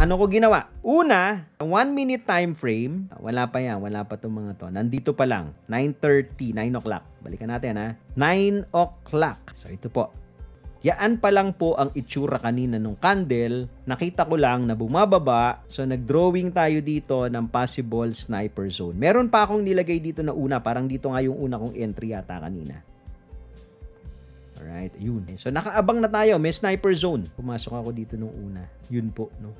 Ano ko ginawa? Una, 1 minute time frame. Wala pa yan. Wala pa itong mga to. Nandito pa lang. 9:30, 9 o'clock. Balikan natin ha. 9 o'clock. So ito po. Yaan pa lang po ang itsura kanina nung candle. Nakita ko lang na bumababa. So nag-drawing tayo dito ng possible sniper zone. Meron pa akong nilagay dito na una. Parang dito nga yung una kong entry yata kanina. Alright, yun. So nakaabang na tayo. May sniper zone. Pumasok ako dito nung una. Yun po, no?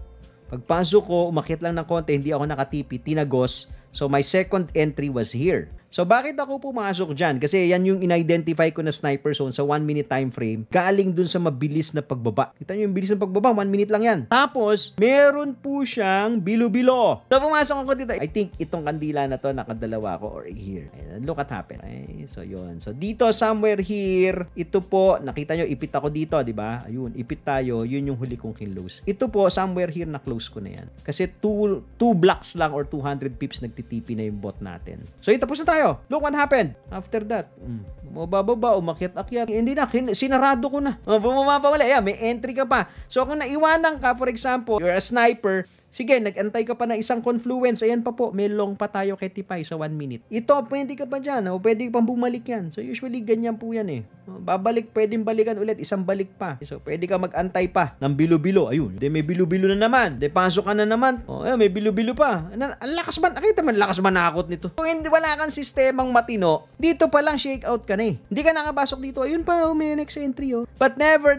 Pagpasok ko, umakyat lang ng konti. Hindi ako nakatipi. Tinagos. So my second entry was here. So bakit ako pumasok dyan? Kasi yan yung in-identify ko na sniper zone sa 1 minute time frame. Galing dun sa mabilis na pagbaba. Kita nyo yung bilis ng pagbaba, 1 minute lang yan. Tapos, meron po siyang bilo-bilo. So pumasok ako dito. I think itong kandila na to, nakadalawa ko or here. Ayan, look at happen. Ay, so yun. So dito, somewhere here, ito po, nakita nyo, ipit ako dito, di ba? Ayun, ipit tayo. Yun yung huli kong kinlose. Ito po, somewhere here na close ko na yan. Kasi 2 blocks lang or 200 pips nagtitipi na yung bot natin. So yun, tapos na tayo. Look what happened. After that, bumababa, umakyat-akyat. Hindi na, sinarado ko na. Bumaba pa wala. Yeah, may entry ka pa. So kung naiwanan ka, for example, you're a sniper, sige, nag-antay ka pa ng isang confluence. Ayan pa po, may long pa tayo kay Tipay sa 1 minute. Ito, pwede ka pa dyan. O pwede ka pang bumalik yan. So usually, ganyan po yan eh. Babalik, pwedeng balikan ulit. Isang balik pa. So pwede ka mag-antay pa ng bilo-bilo. Ayun, de may bilo-bilo na naman. De pasok ka na naman. O, may bilo-bilo pa. Ang lakas man, nakita man, lakas manakot nito. Kung hindi wala kang sistemang matino, dito pa lang shake out ka na eh. Hindi ka nakabasok dito. Ayun pa, may next entry oh. But never,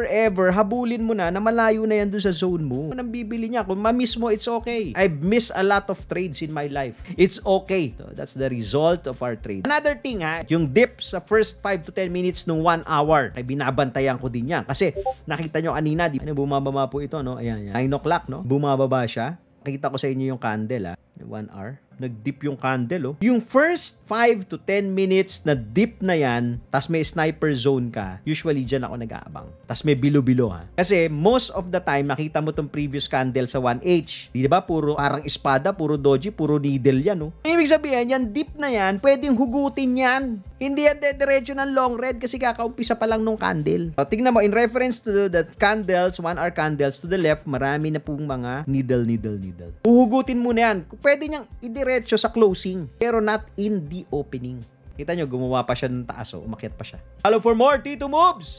ever, habulin mo na malayo na yan doon sa zone mo. Anong bibili niya? Kung ma-miss mo, it's okay. I've missed a lot of trades in my life. It's okay. So, that's the result of our trade. Another thing ha, yung dip sa first 5 to 10 minutes nung 1 hour, ay binabantayan ko din yan. Kasi nakita nyo kanina, bumababa po ito, no? Ayan, 9 o'clock, no? Bumababa siya. Nakita ko sa inyo yung candle, ha? 1 hour. Nag-dip yung candle, oh. Yung first 5 to 10 minutes na dip na yan, tas may sniper zone ka, usually dyan ako nag-aabang. Tas may bilo-bilo, ha. Kasi most of the time, nakita mo tong previous candle sa 1H. Di ba? Puro parang espada, puro doji, puro needle yan, oh. Ibig sabihin, yan dip na yan, pwedeng hugutin yan. Hindi yan diretso ng long red kasi kakaumpisa pa lang nung candle. So, tingnan mo, in reference to the candles, 1 hour candles, to the left, marami na pong mga needle. Uhugutin mo na yan. Pwede niyang idiretso sa closing, pero not in the opening. Kita nyo, gumawa pa siya ng taas, oh. Umakyat pa siya. Follow for more Tito Moves!